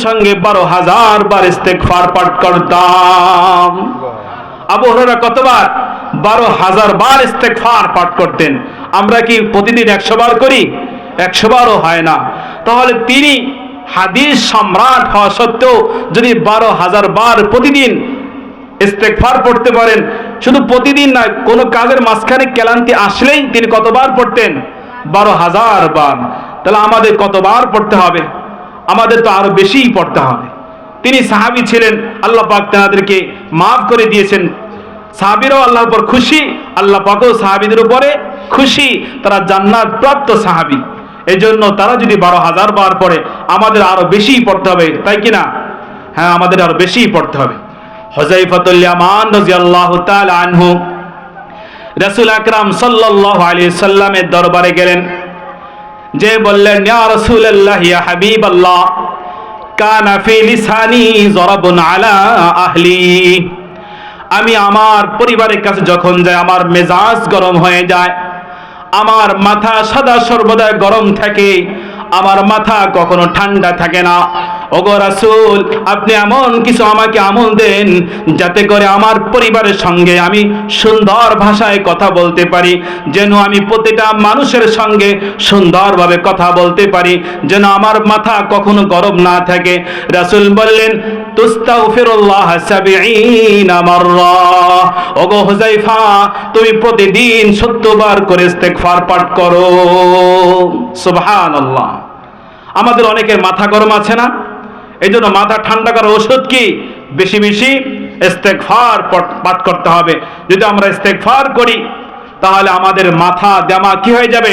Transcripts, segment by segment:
সঙ্গে 12,000 বার ইস্তেগফার পাঠ করতাম। আবু হুরায়রা কতবার? 12,000 বার ইস্তেগফার পাঠ করতেন। আমরা কি প্রতিদিন 100 বার করি? 100 বারও হয় না। তাহলে তিনি হাদিস সম্রাট হওয়া সত্ত্বেও যদি 12,000 বার প্রতিদিন ইস্তেগফার পড়তে পারেন, শুধু প্রতিদিন না, কোনো কাজের মাঝখানে ক্লান্তি আসলেই তিনি কতবার পড়তেন? 12,000 বার। তাহলে আমাদের কতবার পড়তে হবে? আমাদের তো আরো বেশিই পড়তে হবে। তিনি সাহাবী ছিলেন, আল্লাহ পাক তাদেরকে মাফ করে দিয়েছেন। সাহাবীরাও আল্লাহর উপর খুশি, আল্লাহ পাকও সাহাবীদের উপরে খুশি, তারা জান্নাত প্রাপ্ত সাহাবী। এজন্য তারা যদি 12,000 বার পড়ে, আমাদের আরো বেশিই পড়তে হবে, তাই কি না? হ্যাঁ, আমাদের আরো বেশিই পড়তে হবে। হুযায়ফাতুল ইয়ামান রাদিয়াল্লাহু তাআলা আনহু রাসূল আকরাম সাল্লাল্লাহু আলাইহি সাল্লামের দরবারে গেলেন, যে বললেন, ইয়া রাসূলুল্লাহ, ইয়া হাবিবাল্লাহ, কানা ফি লিসানি যারাবুন আলা আহলি। আমি আমার পরিবারের কাছে যখন যাই, আমার মেজাজ গরম হয়ে যায়, আমার মাথা সদা সর্বদা গরম থাকে, আমার মাথা কখনো ঠান্ডা থাকে না। ওগো রাসূল, আপনি এমন কিছু আমাকে আমল দেন যাতে করে আমার পরিবারের সঙ্গে আমি সুন্দর ভাষায় কথা বলতে পারি, যেন আমি প্রতিটা মানুষের সঙ্গে সুন্দরভাবে কথা বলতে পারি, যেন আমার মাথা কখনো গরম না থাকে। রাসূল বললেন, তুস্তাগফিরুল্লাহ 70 মাররা। ওগো হুযায়ফা, তুমি প্রতিদিন 70 বার করে ইস্তেগফার পাঠ করো। সুবহানাল্লাহ। আমাদের অনেকের মাথা গরম আছে না? এই জন্য মাথা ঠান্ডা করার ওষুধ কি? বেশি বেশি ইস্তেগফার পাঠ করতে হবে। যদি আমরা ইস্তেগফার করি, তাহলে আমাদের মাথা দেমা কি হয়ে যাবে?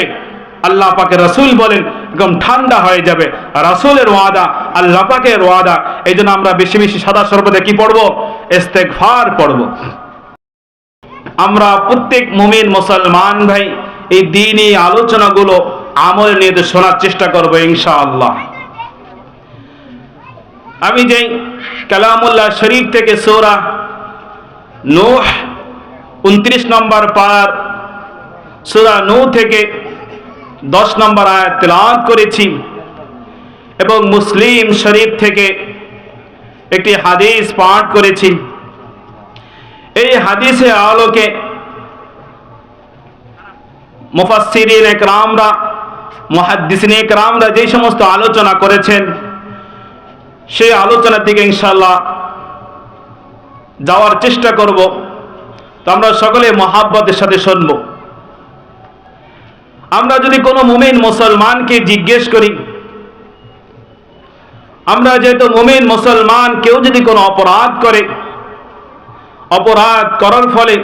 আল্লাহ পাকের রাসূল বলেন, একদম ঠান্ডা হয়ে যাবে। রাসূলের ওয়াদা, আল্লাহ পাকের ওয়াদা। এই জন্য আমরা বেশি বেশি সদা সর্বদা কি পড়বো? ইস্তেগফার পড়বো। আমরা প্রত্যেক মুমিন মুসলমান ভাই এই দ্বীনি আলোচনাগুলো আমল নিয়ে শোনার চেষ্টা করবো ইনশাআল্লাহ। আমি যেই কালামুল্লাহ শরীফ থেকে সূরা নূহ 29 নম্বর পার, সূরা নূহ থেকে 10 নম্বর আয়াত তেলাওয়াত করেছি, এবং মুসলিম শরীফ থেকে একটি হাদিস পাঠ করেছি। এই হাদিসের আলোকে মুফাসসিরিন ইকরামরা, মুহাদ্দিসিন ইকরামরা যে সমস্ত আলোচনা করেছেন, সেই আলোচনার দিকে ইনশাআল্লাহ যাওয়ার চেষ্টা করব। তো আমরা সকলে মহাব্বতের সাথে শুনব। আমরা যদি কোনো মুমিন মুসলমানকে জিজ্ঞেস করি, আমরা যেহেতু মুমিন মুসলমান, কেউ যদি কোনো অপরাধ করে, অপরাধ করার ফলে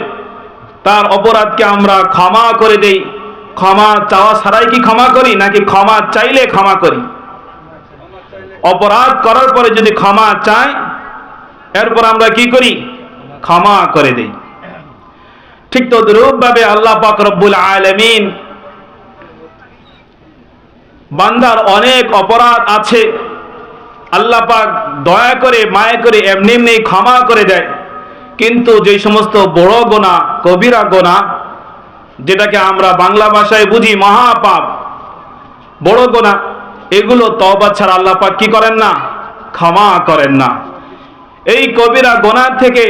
তার অপরাধকে আমরা ক্ষমা করে দেই, ক্ষমা চাওয়া ছাড়াই কি ক্ষমা করি, নাকি ক্ষমা চাইলে ক্ষমা করি? অপরাধ করার পরে যদি ক্ষমা চাই, এরপর আমরা কি করি? ক্ষমা করে দেই। ঠিক তদ্রূপ ভাবে আল্লাহ পাক রব্বুল আলামিন, বান্দার অনেক অপরাধ আছে, আল্লাহ পাক দয়া করে মায়া করে এমনি এমনি ক্ষমা করে দেয়। কিন্তু যে সমস্ত বড় গুনাহ, কবিরা গুনাহ, যেটাকে আমরা বাংলা ভাষায় বুঝি মহাপাপ, বড় গুনাহ, এগুলো তওবা ছাড়া আল্লাহ পাক কি করেন না? ক্ষমা করেন না। এই কবিরা গুনাহ থেকে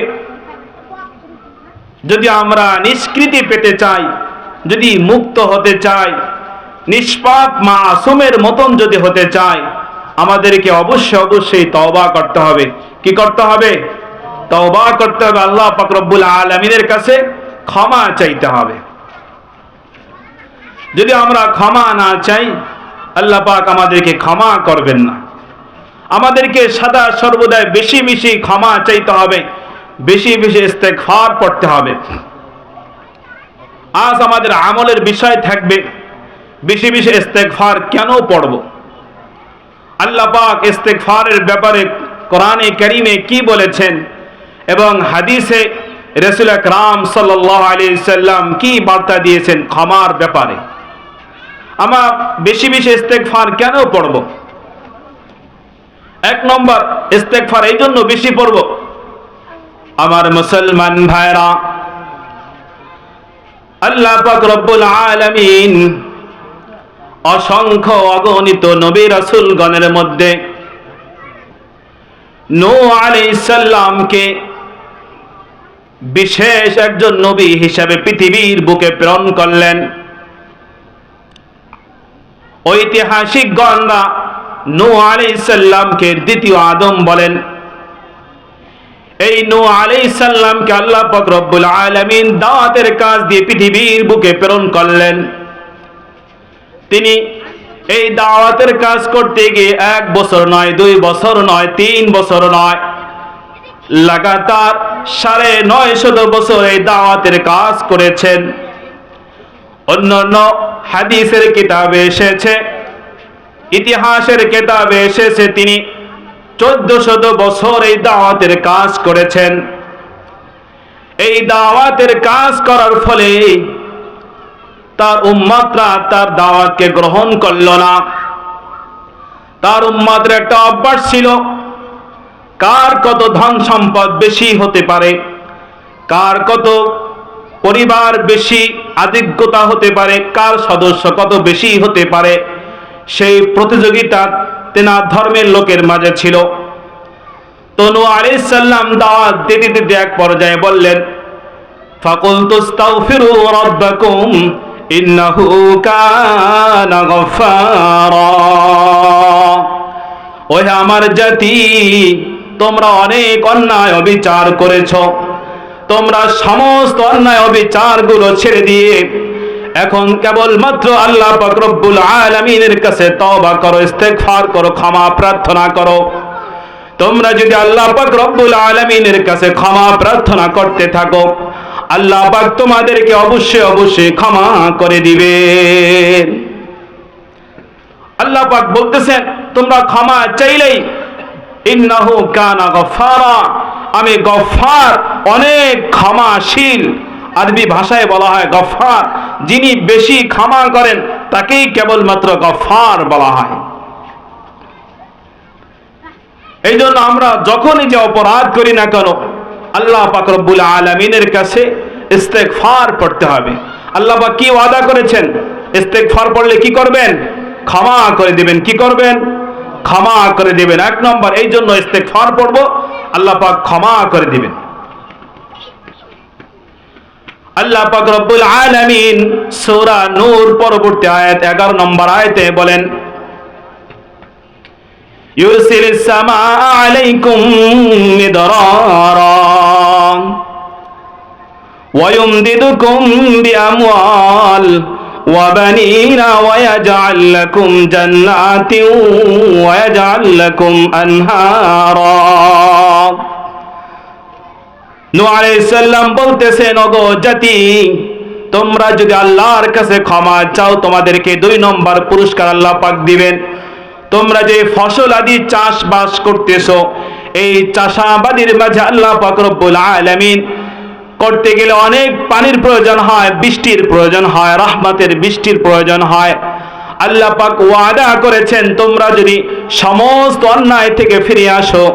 যদি আমরা নিষ্কৃতি পেতে চাই, যদি মুক্ত হতে চাই, নিষ্পাপ মাসুমের মতন যদি হতে চাই, আমাদেরকে অবশ্যই তওবা করতে হবে। কি করতে হবে? তওবা করতে হবে, আল্লাহ পাক রব্বুল আলামিনের কাছে ক্ষমা চাইতে হবে। যদি আমরা ক্ষমা না চাই, আল্লাহ পাক আমাদেরকে ক্ষমা করবেন না। আমাদেরকে সদা সর্বদা বেশি বেশি ক্ষমা চাইতে হবে, বেশি বেশি ইস্তেগফার পড়তে হবে। আজ আমাদের আমলের বিষয় থাকবে বেশি বেশি ইস্তেগফার কেন পড়ব। আল্লাহ পাক ইস্তেগফারের ব্যাপারে কোরআনে কারীমে কি বলেছেন, এবং হাদিসে রাসূল আকরাম সাল্লাল্লাহু আলাইহি সাল্লাম কি বার্তা দিয়েছেন ক্ষমার ব্যাপারে। আমরা বেশি বেশি ইস্তেগফার কেন পড়ব? এক নম্বর, ইস্তেগফার এই জন্য বেশি পড়ব, আমার মুসলমান ভাইরা, আল্লাহ পাক রব্বুল আলামিন অসংখ্য অগণিত নবী রাসূলগণের মধ্যে নূহ আলাইহিস সালামকে বিশেষ একজন নবী হিসেবে পৃথিবীর বুকে প্রেরণ করলেন। ঐতিহাসিকগণরা নূহ আলাইহিস সালামকে দ্বিতীয় আদম বলেন। এই নূহ আলাইহিস সালামকে আল্লাহ পাক রব্বুল আলামিন দাওয়াতের কাজ দিয়ে পৃথিবীর বুকে প্রেরণ করলেন। তিনি এই দাওয়াতের কাজ করতে গিয়ে 1 বছর নয়, 2 বছর নয়, 3 বছর নয়, লাগাতার 950 বছর এই দাওয়াতের কাজ করেছেন। অন্যান্য হাদিসের কিতাবে এসেছে, ইতিহাসের কিতাবে এসেছে তিনি 1400 বছর এই দাওয়াতের কাজ করেছেন। এই দাওয়াতের কাজ করার ফলে তার উম্মতরা তার দাওয়াতকে গ্রহণ করল না। তার উম্মতের একটা অভ্যাস ছিল, কার কত ধন সম্পদ বেশি হতে পারে, কার কত পরিবার বেশি আধিক্যতা হতে পারে, কার সদস্য কত বেশি হতে পারে, সেই প্রতিযোগিতা তেনার ধর্মের লোকের মাঝে ছিল। তো নূহ আলাইহিস সালাম দাওয়াত দিতে দিতে এক পর্যায়ে বললেন, ফাকুলতু আস্তাগফিরু রাব্বাকুম ইন্নাহু কানা গফফারা। ওহে আমার জাতি, তোমরা অনেক অন্যায় অবিচার করেছো। তোমরা সমস্ত অন্যায় অবিচারগুলো ছেড়ে দিয়ে এখন কেবলমাত্র আল্লাহ পাক রব্বুল আলামিনের কাছে তওবা করো, ইস্তেগফার করো, ক্ষমা প্রার্থনা করো। তোমরা যদি আল্লাহ পাক রব্বুল আলামিনের কাছে ক্ষমা প্রার্থনা করতে থাকো, আল্লাহ পাক তোমাদেরকে অবশ্যই অবশ্যই ক্ষমা করে দিবেন। আল্লাহ পাক বলতেছেন, তোমরা ক্ষমা চাইলেই ইন্নাহু কানা গফফারা, আমি গফফার, অনেক ক্ষমাশীল। আরবি ভাষায় বলা হয় গফফার, যিনি বেশি ক্ষমা করেন তাকেই কেবলমাত্র গফফার বলা হয়। এই জন্য আমরা যখনই যে অপরাধ করি না কেন, আল্লাহ পাক রব্বুল আলামিনের কাছে ইস্তেগফার পড়তে হবে। আল্লাহ পাক কি ওয়াদা করেছেন? ইস্তেগফার পড়লে কি করবেন? ক্ষমা করে দিবেন। কি করবেন? ক্ষমা করে দিবেন। 1 নম্বর, এই জন্য ইস্তেগফার পড়বো, আল্লাহ পাক ক্ষমা করে দিবেন। আল্লাহ পাক রব্বুল আলামিন সূরা নূর পরবর্তী আয়াত 11 নম্বর আয়াতে বলেন, ইউরসিলিস সামাআ আলাইকুম মিদরারা ওয়া ইউমদিদুকুম বিআমওয়াল ওয়া বানিনা ওয়া ইয়াজআল লাকুম জান্নাতিন ওয়া ইয়াজআল লাকুম আনহারা। নূহ আলাইহিস সালাম বলতেছেন, ওগো জাতি, তোমরা যদি আল্লাহর কাছে ক্ষমা চাও, তোমাদেরকে 2 নম্বর পুরস্কার আল্লাহ পাক দিবেন। তোমরা যে ফসল আদি চাষবাস করতেছো, এই চাষাবাদের মাঝে আল্লাহ পাক রব্বুল আলামিন করতে গেলে অনেক পানির প্রয়োজন হয়, বৃষ্টির প্রয়োজন হয়, রহমতের বৃষ্টির প্রয়োজন হয়। আল্লাহ পাক ওয়াদা করেছেন, তোমরা যদি সমস্ত অন্যায় থেকে ফিরে আসো,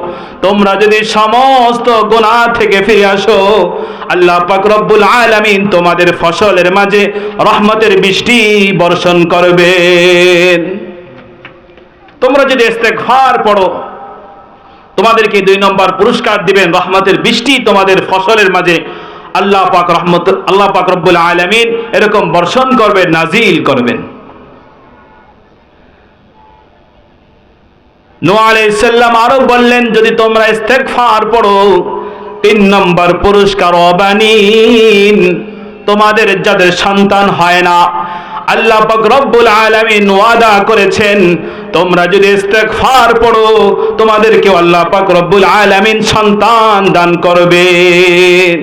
তোমরা যদি সমস্ত গুনাহ থেকে ফিরে আসো, আল্লাহ পাক রব্বুল আলামিন তোমাদের ফসলের মাঝে রহমতের বৃষ্টি বর্ষণ করবেন। তোমরা যদি ইস্তেগফার পড়ো, তোমাদেরকে 2 নম্বর পুরস্কার দিবেন, রহমতের বৃষ্টি তোমাদের ফসলের মাঝে আল্লাহ পাক রব্বুল আলামিন এরকম বর্ষণ করবেন, নাজিল করবেন। নূহ আলাইহিস সালাম আরো বললেন, যদি তোমরা ইস্তেগফার পড়ো, 3 নম্বর পুরস্কার, অবানিন, তোমাদের যাদের সন্তান হয় না, আল্লাহ পাক রব্বুল আলামিন ওয়াদা করেছেন, তোমরা যদি ইস্তেগফার পড়ো, তোমাদেরকে আল্লাহ পাক রব্বুল আলামিন সন্তান দান করবেন।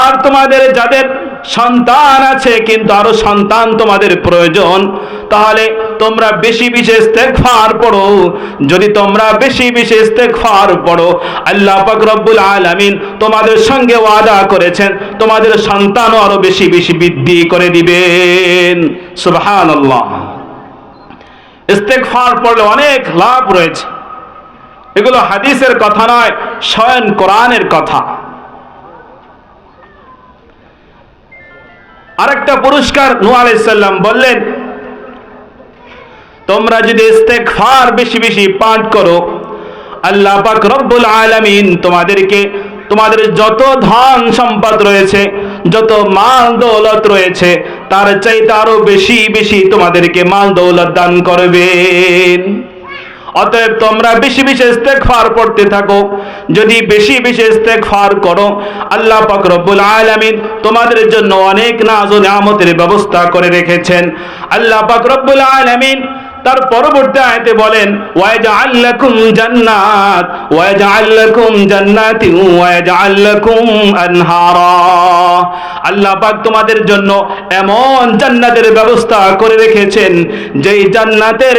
আর তোমাদের যাদের সন্তান আছে কিন্তু আরো সন্তান তোমাদের প্রয়োজন, তাহলে তোমরা বেশি বেশি ইস্তেগফার পড়ো। যদি তোমরা বেশি বেশি ইস্তেগফার পড়ো, আল্লাহ পাক রব্বুল আলামিন তোমাদের সঙ্গে ওয়াদা করেছেন, তোমাদের সন্তানও আরো বেশি বেশি বৃদ্ধি করে দিবেন। সুবহানাল্লাহ। ইস্তেগফার পড়লে অনেক লাভ রয়েছে। এগুলো হাদিসের কথা নয়, স্বয়ং কোরআনের কথা। আরেকটা পুরস্কার নূহ আলাইহিস সালাম বললেন, তোমরা যদি ইস্তেগফার বেশি বেশি পাঠ করো, আল্লাহ পাক রব্বুল আলামিন তোমাদেরকে তোমাদের যত ধন সম্পদ রয়েছে, যত মাল দৌলত রয়েছে, তার চাইতে আরো বেশি বেশি তোমাদেরকে মাল দৌলত দান করবেন। অতএব তোমরা বেশি বেশি ইস্তেগফার পড়তে থাকো। যদি বেশি বেশি ইস্তেগফার করো, আল্লাহ পাক রব্বুল আলামিন তোমাদের জন্য অনেক নাজ ও নিয়ামতের ব্যবস্থা করে রেখেছেন। আল্লাহ পাক রব্বুল আলামিন তার পরবর্তী আয়াতে বলেন, ওয়াজআল লাকুম জান্নাত ওয়াজআল লাকুম জান্নাতিন ওয়াজআল লাকুম আনহারা। আল্লাহ পাক তোমাদের জন্য এমন জান্নাতের ব্যবস্থা করে রেখেছেন, যেই জান্নাতের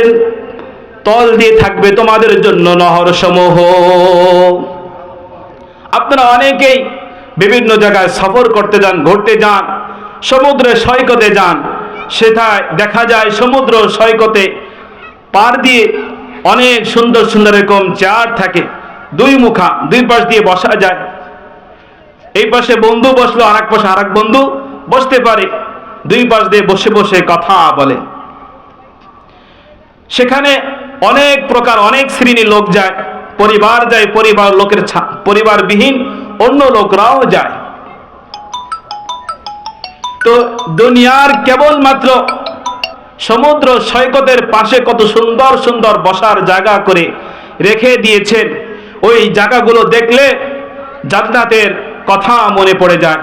তল দিয়ে থাকবে তোমাদের জন্য নহর সমূহ। আপনারা অনেকেই বিভিন্ন জায়গায় সফর করতে যান, ঘুরতে যান, সমুদ্রের সৈকতে যান, সেটায় দেখা যায় সমুদ্র সৈকতে পার দিয়ে অনেক সুন্দর সুন্দর এরকম চেয়ার থাকে, দুই মুখা, দুই পাশ দিয়ে বসা যায়। এই পাশে বন্ধু বসলো, আর এক পাশে আর এক বন্ধু বসতে পারে, দুই পাশ দিয়ে বসে বসে কথা বলে। সেখানে অনেক প্রকার অনেক শ্রেণীর লোক যায়, পরিবার যায়, পরিবার লোকের পরিবারবিহীন অন্য লোকরাও যায়। তো দুনিয়ার কেবলমাত্র সমুদ্র সৈকতের পাশে কত সুন্দর সুন্দর বসার জায়গা করে রেখে দিয়েছেন, ওই জায়গাগুলো দেখলে জান্নাতের কথা মনে পড়ে যায়।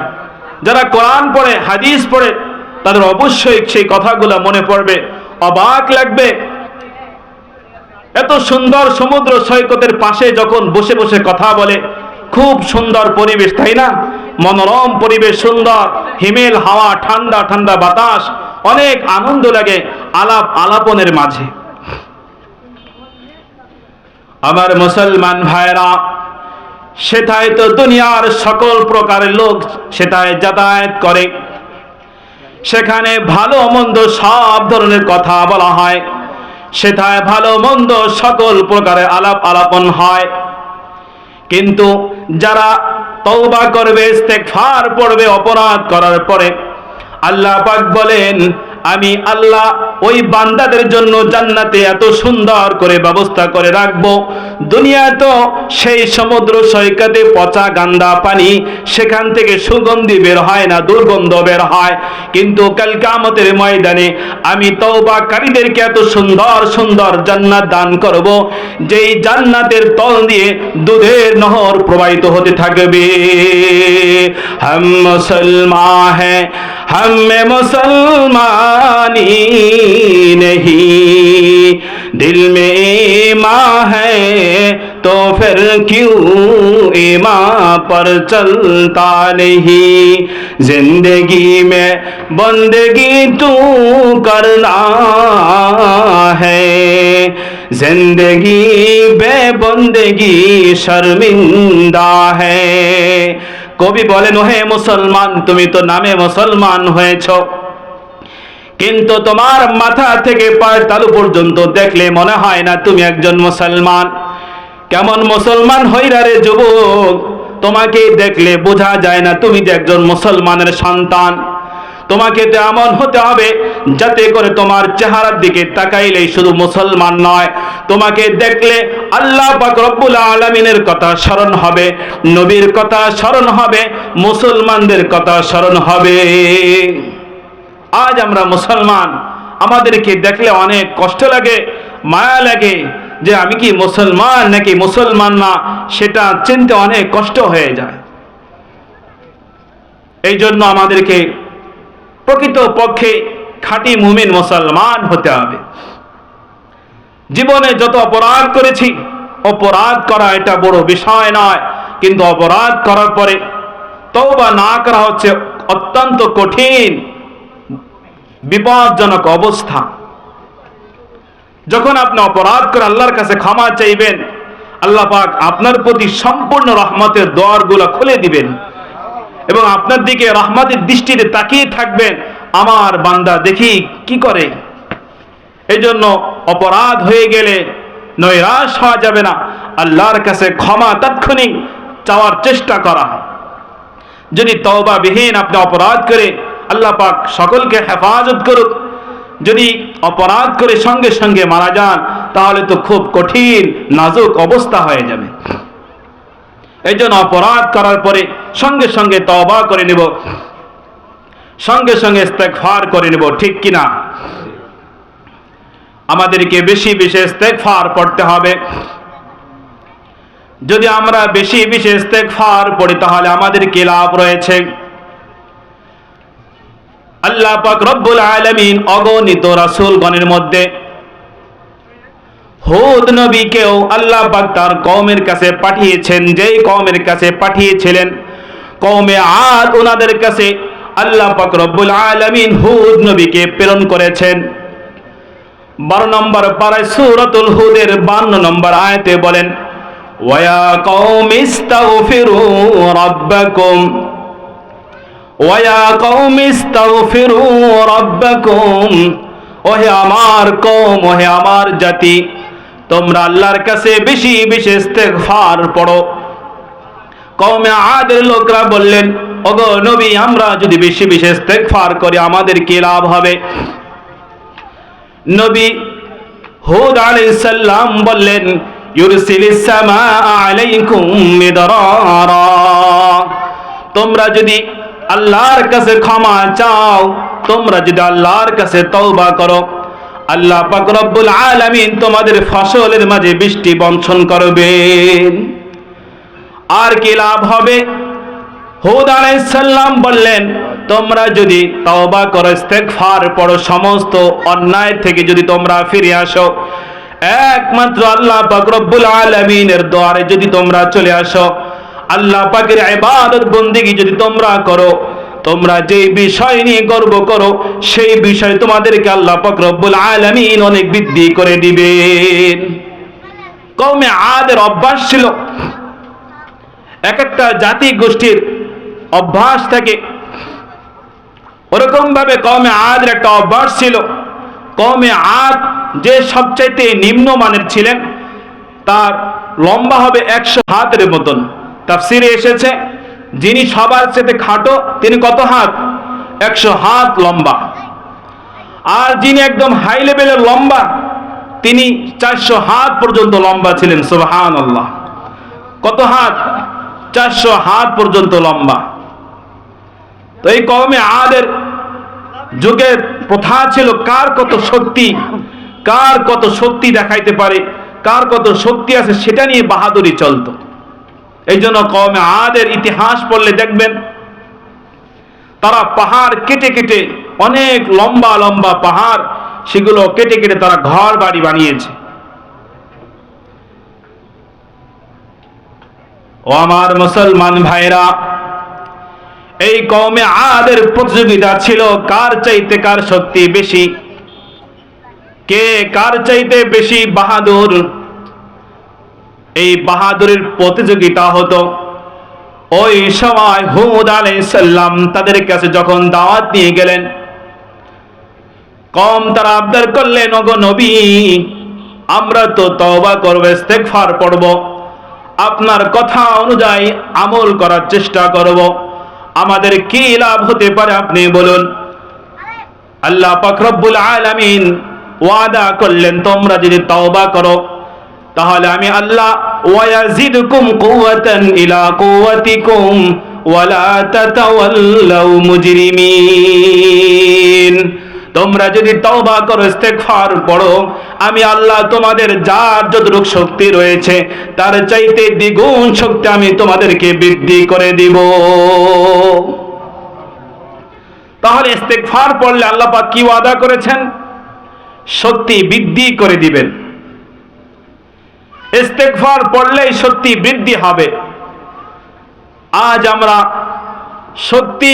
যারা কোরআন পড়ে, হাদিস পড়ে, তাদের অবশ্যই সেই কথাগুলো মনে পড়বে, অবাক লাগবে। এত সুন্দর সমুদ্র সৈকতের পাশে যখন বসে বসে কথা বলে, খুব সুন্দর পরিবেশ, তাই না? মনোরম পরিবেশ, সুন্দর হিমেল হাওয়া, ঠান্ডা ঠান্ডা বাতাস, অনেক আনন্দ লাগে আলাপ আলাপনের মাঝে। আমার মুসলমান ভাইরা, সেটাই তো দুনিয়ার সকল প্রকারের লোক সেটাই যাতায়াত করে, সেখানে ভালো মন্দ সব ধরনের কথা বলা হয়, সেটায় ভালো মন্দ সকল প্রকারের আলাপ আলাপন হয়। কিন্তু যারা তওবা করবে, ইস্তেগফার পড়বে অপরাধ করার পরে, আল্লাহ পাক বলেন, আমি আল্লাহ ওই বান্দাদের জন্য জান্নাতে এত সুন্দর করে ব্যবস্থা করে রাখবো। দুনিয়া তো সেই সমুদ্র সৈকতে পচা গান্দা পানি, সেখান থেকে সুগন্ধি বের হয় না, দুর্গন্ধ বের হয়। কিন্তু কাল কিয়ামতের ময়দানে আমি তওবাকারীদেরকে এত সুন্দর সুন্দর জান্নাত দান করব, যেই জান্নাতের তল দিয়ে দুধের নহর প্রবাহিত হতে থাকবে। হাম মুসলমান হ্যাঁ, हम में मुसलमानी नहीं, दिल में ईमान है तो फिर क्यों ईमान पर चलता नहीं। जिंदगी में बंदगी तू करना है, जिंदगी बेबंदगी शर्मिंदा है। কবি বলেন, হে মুসলমান, তুমি তো নামে মুসলমান হয়েছ, কিন্তু তোমার মাথা থেকে পায়ের তালু পর্যন্ত দেখলে মনে হয় না তুমি একজন মুসলমান। কেমন মুসলমান হইরা রে যুবক, তোমাকে দেখলে বোঝা যায় না তুমি যে একজন মুসলমানের সন্তান। তোমাকে তো এমন হতে হবে যাতে করে তোমার চেহারার দিকে তাকাইলেই শুধু মুসলমান নয়, তোমাকে দেখলে আল্লাহ পাক রব্বুল আলামিনের কথা স্মরণ হবে, নবীর কথা স্মরণ হবে, মুসলমানদের কথা স্মরণ হবে। আজ আমরা মুসলমান, আমাদেরকে দেখলে অনেক কষ্ট লাগে, মায়া লাগে, যে আমি কি মুসলমান নাকি মুসলমান না, সেটা চিনতে অনেক কষ্ট হয়ে যায়। এই জন্য আমাদেরকে প্রকৃত পক্ষে খাঁটি মুমিন মুসলমান হতে হবে। জীবনে যত অপরাধ করেছি, অপরাধ করা এটা বড় বিষয় নয়, কিন্তু অপরাধ করার পরে তওবা না করা হচ্ছে অত্যন্ত কঠিন বিপজ্জনক অবস্থা। যখন আপনি অপরাধ করে আল্লাহর কাছে ক্ষমা চাইবেন, আল্লাহ পাক আপনার প্রতি সম্পূর্ণ রহমতের দ্বারগুলো খুলে দিবেন এবং আপনার দিকে রহমতের দৃষ্টিতে তাকিয়ে থাকবেন, আমার বান্দা দেখি কি করে। এই জন্য অপরাধ হয়ে গেলে নৈরাশ হওয়া যাবে না, আল্লাহর কাছে ক্ষমা তাৎক্ষণিক চাওয়ার চেষ্টা করা। যদি তওবা বিহীন আপনি অপরাধ করে, আল্লাহ পাক সকলকে হেফাজত করুক, যদি অপরাধ করে সঙ্গে সঙ্গে মারা যান তাহলে তো খুব কঠিন নাজুক অবস্থা হয়ে যাবে। এই জন্য অপরাধ করার পরে সঙ্গে সঙ্গে তওবা করে নেব, সঙ্গে সঙ্গে ইস্তেগফার করে নেব, ঠিক কিনা? আমাদেরকে বেশি বেশি ইস্তেগফার পড়তে হবে। যদি আমরা বেশি বেশি ইস্তেগফার পড়ি তাহলে আমাদের কি লাভ রয়েছে? আল্লাহ পাক রব্বুল আলামিন অগণিত রাসূলগণের মধ্যে হুদ নবীকেও আল্লাহ পাক তার কওমের কাছে পাঠিয়েছেন। যেই কওমের কাছে পাঠিয়েছিলেন কওমে আদ, ওনাদের কাছে আল্লাহ পাক রব্বুল আলামিন হুদ নবীকে প্রেরণ করেছেন। 12 নম্বর পারায় সূরাতুল হুদের 52 নম্বর আয়াতে বলেন, ওয়া কওমিস্তাগফিরু রাব্বাকুম ওয়া কওমিস্তাগফিরু রাব্বাকুম, ওহে আমার কওম, ওহে আমার জাতি, তোমরা আল্লাহর কাছে বেশি বেশি ইস্তেগফার পড়ো। কওমে আদের লোকরা বললেন, ওগো নবী, আমরা যদি বেশি বেশি ইস্তেগফার করি আমাদের কি লাভ হবে? নবী হুদ আলাইহিস সালাম বললেন, ইউরসিলিস সামাআ আলাইকুম মিদরারা, তোমরা যদি আল্লাহর কাছে ক্ষমা চাও, তোমরা যদি আল্লাহর কাছে তওবা করো, আল্লাহ পাক রব্বুল আলামিন তোমাদের ফসলের মাঝে বৃষ্টি বর্ষণ করবেন। আর কি লাভ হবে? হুদ আলাইহিস সালাম বললেন, তোমরা যদি তওবা করো, ইস্তেগফার পড়ো, সমস্ত অন্যায় থেকে যদি তোমরা ফিরে আসো, একমাত্র আল্লাহ পাক রব্বুল আলামিনের দুয়ারে যদি তোমরা চলে আসো, আল্লাহ পাকের ইবাদত বন্দেগী যদি তোমরা করো, তোমরা যে বিষয় নিয়ে গর্ব করো সেই বিষয় তোমাদেরকে আল্লাহ পাক রব্বুল আলামিন অনেক বৃদ্ধি করে দিবেন। কওমে আদের অভ্যাস ছিল, এক একটা জাতি গোষ্ঠীর অভ্যাস থাকে, ওরকম ভাবে কওমে আদের একটা অভ্যাস ছিল। কওমে আদ যে সবচাইতে নিম্নমানের ছিলেন, তার লম্বা হবে 100 হাতের মতন। তাফসিরে এসেছে যিনি সবার চেয়ে খাটো তিনি কত হাত? 100 হাত লম্বা। আর যিনি একদম হাই লেভেলের লম্বা তিনি 400 হাত পর্যন্ত লম্বা ছিলেন। সুবহানাল্লাহ! কত হাত? 400 হাত পর্যন্ত লম্বা। তো এই কওমে আদের যুগের প্রথা ছিল কার কত শক্তি, কার কত শক্তি দেখাইতে পারে, কার কত শক্তি আছে সেটা নিয়ে বাহাদুরি চলতো। এই জন্য কওমে আদের ইতিহাস পড়লে দেখবেন তারা পাহাড় কেটে কেটে, অনেক লম্বা লম্বা পাহাড়, সেগুলো কেটে কেটে তারা ঘর বাড়ি বানিয়েছে। ও আমার মুসলমান ভাইরা, এই কওমে আদের প্রতিযোগিতা ছিল কার চাইতে কার শক্তি বেশি, কে কার চাইতে বেশি বাহাদুর। এই বাহাদুরের প্রতিযোগিতা হতো। ওই সময় হুদ আলাইহিস সালাম তাদের কাছে যখন দাওয়াত নিয়ে গেলেন, কওম তারা আবদার করলেন, ওগো নবী, আমরা তো তওবা করব, ইস্তেগফার পড়ব, আপনার কথা অনুযায়ী আমল করার চেষ্টা করব, আমাদের কি লাভ হতে পারে আপনি বলুন। আল্লাহ পাক রব্বুল আলামিন ওয়াদা করলেন, তোমরা যদি তওবা করো তাহলে আমি আল্লাহ ওয়ায়াজিদুকুম কুওয়াতান ইলা কুওয়াতিকুম ওয়ালা তাতাওয়াল্লাউ মুজরিমিন, তোমরা যদি তওবা করো, ইস্তেগফার পড়ো, আমি আল্লাহ তোমাদের যার যতটুকু শক্তি রয়েছে তার চাইতে দ্বিগুণ শক্তি আমি তোমাদেরকে বৃদ্ধি করে দিব। তাহলে ইস্তেগফার পড়লে আল্লাহ পাক কি ওয়াদা করেছেন? শক্তি বৃদ্ধি করে দিবেন। ইস্তেগফার পড়লেই শক্তি বৃদ্ধি হবে। আজ আমরা শক্তি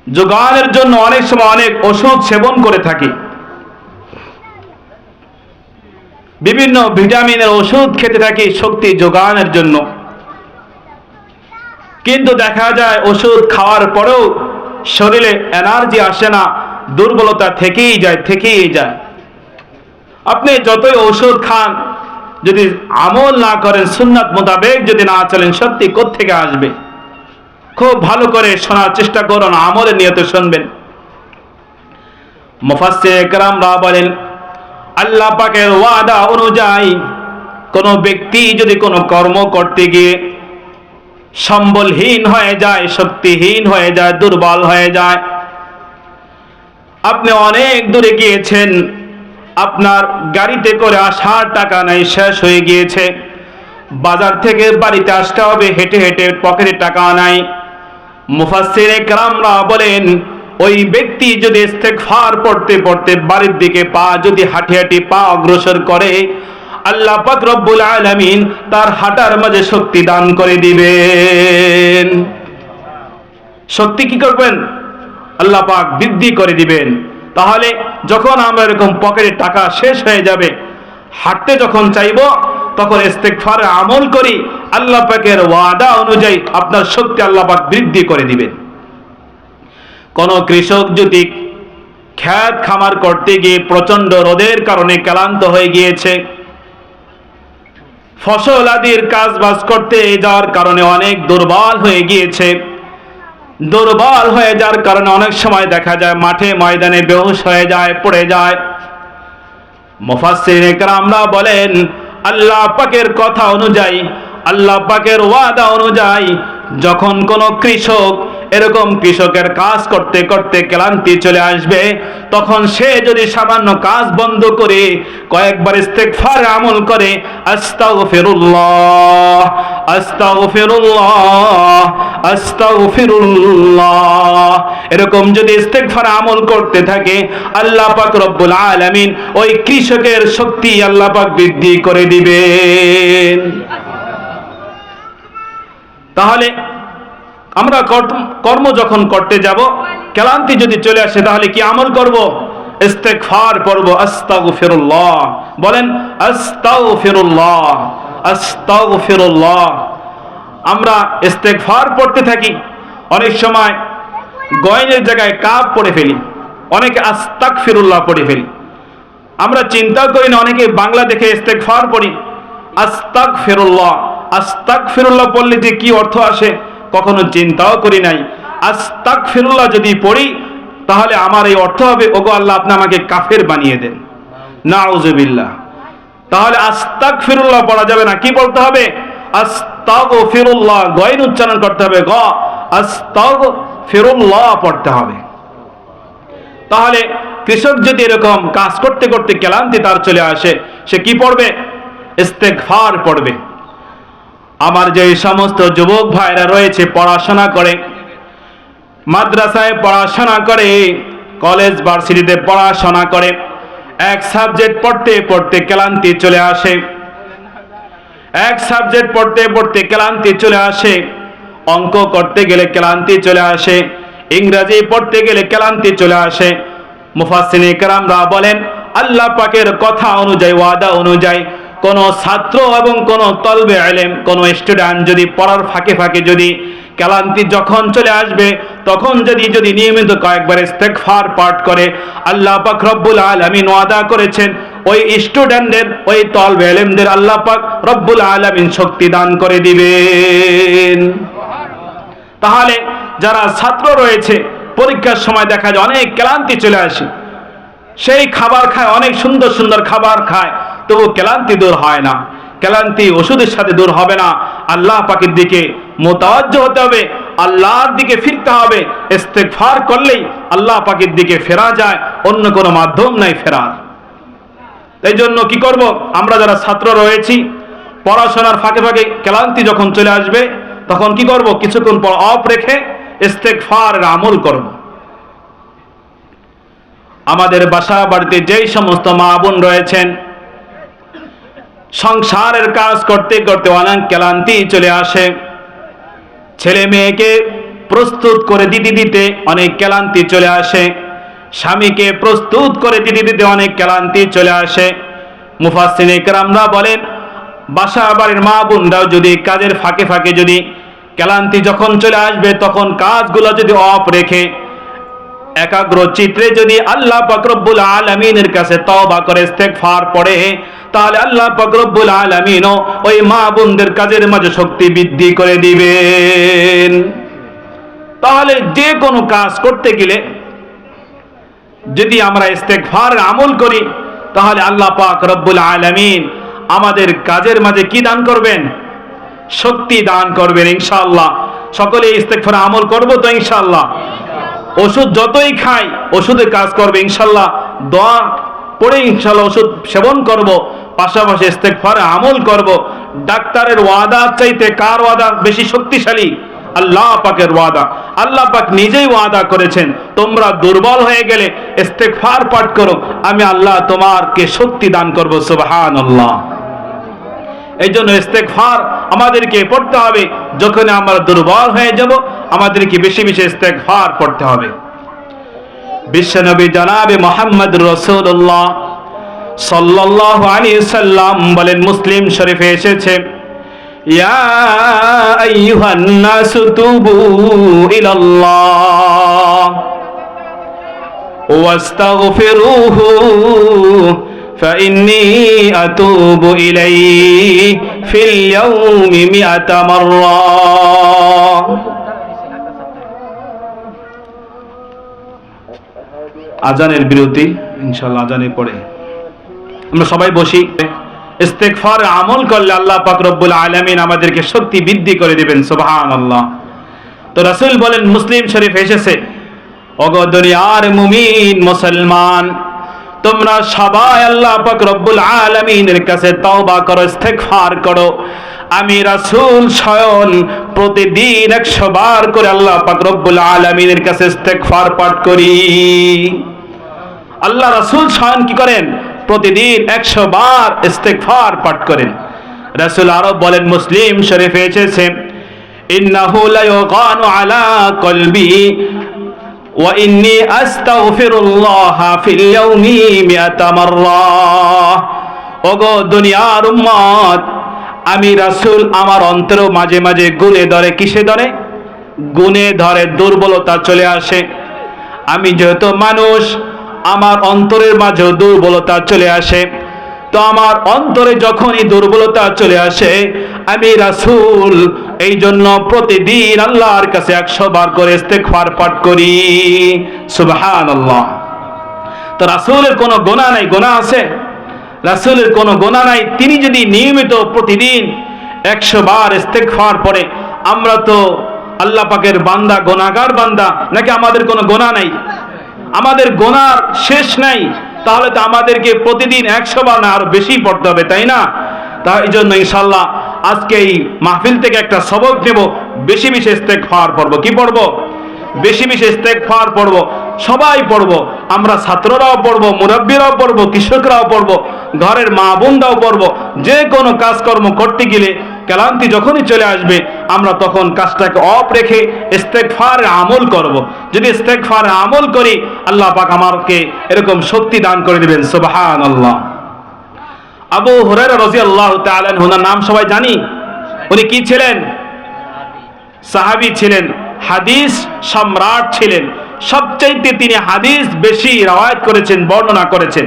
যোগানের জন্য অনেক সময় অনেক ওষুধ সেবন করে থাকি, বিভিন্ন ভিটামিনের ওষুধ খেতে থাকি শক্তি যোগানের জন্য, কিন্তু দেখা যায় ওষুধ খাওয়ার পরেও শরীরে এনার্জি আসে না, দুর্বলতা থেকেই যায়। আপনি যতই ঔষধ খান, যদি আমল না করেন, সুন্নাত মোতাবেক যদি না চলেন, শক্তি কোত্থেকে আসবে? খুব ভালো করে শোনার চেষ্টা করুন, আমলের নিয়তে শুনবেন। মুফাসসির কেরামরা বলেন আল্লাহ পাকের ওয়াদা অনুযায়ী কোন ব্যক্তি যদি কোনো কর্ম করতে গিয়ে সম্বলহীন হয়ে যায়, শক্তিহীন হয়ে যায়, দুর্বল হয়ে যায়, আপনি অনেক দূরে গিয়েছেন, আপনার গাড়িতে করে আসার টাকা নাই, শেষ হয়ে গিয়েছে, বাজার থেকে বাড়িতে আসতে হবে হেঁটে হেঁটে, পকেটে টাকা নাই, মুফাসসিরে কেরামরা বলেন ওই ব্যক্তি যদি ইস্তেগফার পড়তে পড়তে বাড়ির দিকে পা যদি হাঁটি হাঁটি পা অগ্রসর করে, আল্লাহ পাক রব্বুল আলামিন তার হাঁটার মাঝে শক্তি দান করে দিবেন। শক্তি কি করবেন? আল্লাহ পাক বৃদ্ধি করে দিবেন। তাহলে যখন আমরা এরকম পকেটে টাকা শেষ হয়ে যাবে, হাঁটতে যখন চাইবো, তখন ইস্তেগফারে আমল করি, আল্লাহ পাকের ওয়াদা অনুযায়ী আপনার শক্তি আল্লাহ পাক বৃদ্ধি করে দিবেন। কোন কৃষক যদি ক্ষেত খামার করতে গিয়ে প্রচন্ড রোদের কারণে ক্লান্ত হয়ে গিয়েছে, ফসল আদির কাজ বাজ করতে যাওয়ার কারণে অনেক দুর্বল হয়ে গিয়েছে, দুর্বল হয়ে যাওয়ার কারণে অনেক সময় দেখা যায় মাঠে ময়দানে বেহুশ হয়ে যায়, পড়ে যায়, মুফাসসিরিনে কেরামরা বলেন আল্লাহ পাকের কথা অনুযায়ী, আল্লাহ পাকের ওয়াদা অনুযায়ী যখন কোন কৃষক এরকম কৃষকের কাজ করতে করতে ক্লান্তি চলে আসবে, তখন সে যদি সামান্য কাজ বন্ধ করে কয়েকবার ইস্তেগফার আমল করে, আস্তাগফিরুল্লাহ আস্তাগফিরুল্লাহ আস্তাগফিরুল্লাহ, এরকম যদি ইস্তেগফার আমল করতে থাকে, আল্লাহ পাক রব্বুল আলামিন ওই কৃষকের শক্তি আল্লাহ পাক বৃদ্ধি করে দিবেন। তাহলে আমরা কর্ম যখন করতে যাব, ক্লান্তি যদি চলে আসে, তাহলে কি আমল করব? ইস্তেগফার পড়ব, আস্তাগফিরুল্লাহ, বলেন আস্তাগফিরুল্লাহ আস্তাগফিরুল্লাহ। আমরা ইস্তেগফার পড়তে থাকি, অনেক সময় গয়নের জায়গায় কাফ পড়ে ফেলি, অনেকে আস্তাগফিরুল্লাহ পড়ে ফেলি। আমরা চিন্তা করি না, অনেকে বাংলা দেখে ইস্তেগফার পড়ি, আস্তাগফিরুল্লাহ আস্তাগফিরুল্লাহ পড়লে যে কি অর্থ আসে কখনো চিন্তাও করি নাই। আস্তাগফিরুল্লাহ যদি পড়ি, তাহলে আমার এই অর্থ হবে, ওগো আল্লাহ আপনি আমাকে কাফের বানিয়ে দেন, নাউযুবিল্লাহ। তাহলে আস্তাগফিরুল্লাহ পড়া যাবে না, কি বলতে হবে? আস্তাগফিরুল্লাহ, গয়ন উচ্চারণ করতে হবে, গ আস্তাগফিরুল্লাহ পড়তে হবে। তাহলে কৃষক যদি এরকম কাজ করতে করতে ক্লান্তি তার চলে আসে, সে কি পড়বে? ইস্তেগফার পড়বে। আমার যে সমস্ত যুবক ভাইরা রয়েছে, পড়াশোনা করে, মাদ্রাসায় পড়াশোনা করে, কলেজ ভার্সিটিতে পড়াশোনা করে, এক সাবজেক্ট পড়তে পড়তে ক্লান্তি চলে আসে, এক সাবজেক্ট পড়তে পড়তে ক্লান্তি চলে আসে, অঙ্ক করতে গেলে ক্লান্তি চলে আসে, ইংরেজি পড়তে গেলে ক্লান্তি চলে আসে। মুফাসসিরিনে কেরামরা বলেন আল্লাহ পাকের কথা অনুযায়ী, ওয়াদা অনুযায়ী কোন ছাত্র এবং কোন তলবে ইলম, কোন স্টুডেন্ট যদি পড়ার ফাঁকে ফাঁকে যদি ক্লান্তি যখন চলে আসবে, তখন যদি নিয়মিত কয়েকবার ইস্তেগফার পাঠ করে, আল্লাহ পাক রব্বুল আলামিন ওয়াদা করেছেন ওই স্টুডেন্টদের, ওই তলবে ইলমদের আল্লাহ পাক রব্বুল আলামিন শক্তি দান করে দিবেন। তাহলে যারা ছাত্র রয়েছে, পরীক্ষার সময় দেখা যায় অনেক ক্লান্তি চলে আসে, সেই খাবার খায়, অনেক সুন্দর সুন্দর খাবার খায়, তবু ক্লান্তি দূর হয় না। ক্লান্তি ওষুধের সাথে দূর হবে না, আল্লাহ পাকের দিকে মুতাওয়াজ্জহ হতে হবে, আল্লাহর দিকে ফিরতে হবে। ইস্তেগফার করলেই আল্লাহ পাকের দিকে ফেরা যায়, অন্য কোনো মাধ্যম নাই ফেরার। এই জন্য কি করব? আমরা যারা ছাত্র রয়েছি, পড়াশোনার ফাঁকে ফাঁকে ক্লান্তি যখন চলে আসবে, তখন কি করব? কিছুক্ষণ পর অফ রেখে ইস্তেগফারের আমল করব। আমাদের বাসা বাড়িতে যেই সমস্ত মা বোন রয়েছেন, সংসারের কাজ করতে করতে অনেক ক্লান্তি চলে আসে, ছেলে মেয়েকে প্রস্তুত করে দিতে দিতে অনেক ক্লান্তি চলে আসে, স্বামীকে প্রস্তুত করে দিতে দিতে অনেক ক্লান্তি চলে আসে। মুফাসসিরিনে কেরামরা বলেন বাসা বাড়ির মা বোনরাও যদি কাজের ফাঁকে ফাঁকে যদি ক্লান্তি যখন চলে আসবে, তখন কাজগুলো যদি অফ রেখে একাগ্র চিত্রে যদি আল্লাহ পাক রব্বুল আলামিনের কাছে তওবা করে ইস্তেগফার পড়ে, তাহলে আল্লাহ পাক রব্বুল আলামিনও ওই মা বোনদের কাজের মাঝে শক্তি বৃদ্ধি করে দিবেন। তাহলে যে কোনো কাজ করতে গেলে যদি আমরা ইস্তেগফার আমল করি তাহলে আল্লাহ পাক রব্বুল আলামিন আমাদের কাজের মাঝে কি দান করবেন? শক্তি দান করবেন ইনশাআল্লাহ। সকলে ইস্তেগফার আমল করব তো ইনশাআল্লাহ। ওষুধ যতই খাই ওষুধে কাজ করবে ইনশাআল্লাহ। দোয়া পড়ে ইনশাআল্লাহ ওষুধ সেবন করব, পাশাপাশি ইস্তেগফার আমল করব। ডাক্তারের ওয়াদা চাইতে কার ওয়াদা বেশি শক্তিশালী? আল্লাহ পাকের ওয়াদা। আল্লাহ পাক নিজেই ওয়াদা করেছেন, তোমরা দুর্বল হয়ে গেলে ইস্তেগফার পাঠ করো, আমি আল্লাহ তোমাকে শক্তি দান করব। সুবহানাল্লাহ। এই জন্য ইস্তেগফার আমাদেরকে পড়তে হবে। যখন আমরা দুর্বল হয়ে যাব আমাদেরকে বেশি বেশি ইস্তেগফার পড়তে হবে। বিশ্বনবী জনাবে মুহাম্মদ রাসূলুল্লাহ সাল্লাল্লাহু আলাইহি সাল্লাম বলেন, মুসলিম শরীফে এসেছে, ইয়া আইয়ুহান নাসু তুবু ইলাল্লাহ ওয়াস্তাগফিরুহু فإني أتوب إليه في اليوم 100 مرة। আজানের বিরতি, ইনশাআল্লাহ আজানের পরে আমরা সবাই বসি। ইস্তেগফার আমল করলে আল্লাহ পাক রব্বুল আলামিন আমাদেরকে শক্তি বৃদ্ধি করে দিবেন। সুবহানাল্লাহ। তো রাসূল বলেন, মুসলিম শরীফ এসেছে, ওগো দুনিয়ার মুমিন মুসলমান, তোমরা সবাই আল্লাহ পাক রব্বুল আলামিনের কাছে তওবা করো, ইস্তেগফার করো। আমি রাসূল স্বয়ং প্রতিদিন 100 বার করে আল্লাহ পাক রব্বুল আলামিনের কাছে ইস্তেগফার পাঠ করি। আল্লাহ রাসূল স্বয়ং কি করেন? প্রতিদিন 100 বার ইস্তেগফার পাঠ করেন। রাসূল আরো বলেন, মুসলিম শরীফে এসেছে, ইন্নাহু লা ইউগানু আলা কলবি ওয়া ইন্নী আস্তাগফিরুল্লাহ ফিল ইয়াউমি 100 মাররা। ওগো দুনিয়ার উম্মত, আমি রাসূল আমার অন্তর মাঝে মাঝে গুণে ধরে। কিসে ধরে? গুণে ধরে, দুর্বলতা চলে আসে। আমি যেহেতু মানুষ, আমার অন্তরের মাঝে দুর্বলতা চলে আসে। তো আমার অন্তরে যখনই দুর্বলতা চলে আসে আমি রাসূল এই জন্য প্রতিদিন আল্লাহর কাছে 100 বার করে ইস্তেগফার পাঠ করি। সুবহানাল্লাহ। তো রাসূলের কোনো গুনাহ নাই? গুনাহ আছে? রাসূলের কোনো গুনাহ নাই। তিনি যদি নিয়মিত প্রতিদিন 100 বার ইস্তেগফার পড়ে, আমরা তো আল্লাহ পাকের বান্দা, গুনাহগার বান্দা, নাকি আমাদের কোনো গুনাহ নাই? আমাদের গুনার শেষ নাই। তাহলে তো আমাদেরকে প্রতিদিন 100 বার না আরো বেশি পড়তে হবে, তাই না? তা এই জন্য ইনশাআল্লাহ আজকে এই মাহফিল থেকে একটা সবক নেব, বেশি বেশি ইস্তেগফার পড়ব। কি পড়ব? বেশি বেশি ইস্তেগফার পড়ব। সবাই পড়ব, আমরা ছাত্ররাও পড়ব, মুরব্বীরাও পড়ব, কৃষকরাও পড়ব, ঘরের মা বোনরাও পড়ব। যে কোনো কাজকর্ম করতে গেলে ক্লান্তি যখনই চলে আসবে আমরা তখন কাজটাকে অফ রেখে ইস্তেগফারের আমল করব। যদি ইস্তেগফারের আমল করি আল্লাহ পাক আমাকে এরকম শক্তি দান করে দিবেন। সুবহানাল্লাহ। আবু হুরায়রা রাদিয়াল্লাহু তাআলা আনহু, নাম সবাই জানি। উনি কি ছিলেন? সাহাবী ছিলেন, হাদিস সম্রাট ছিলেন। সবচাইতে তিনি হাদিস বেশি রওয়ায়াত করেছেন, বর্ণনা করেছেন।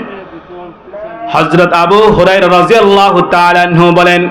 হযরত আবু হুরায়রা রাদিয়াল্লাহু তাআলা আনহু বলেন,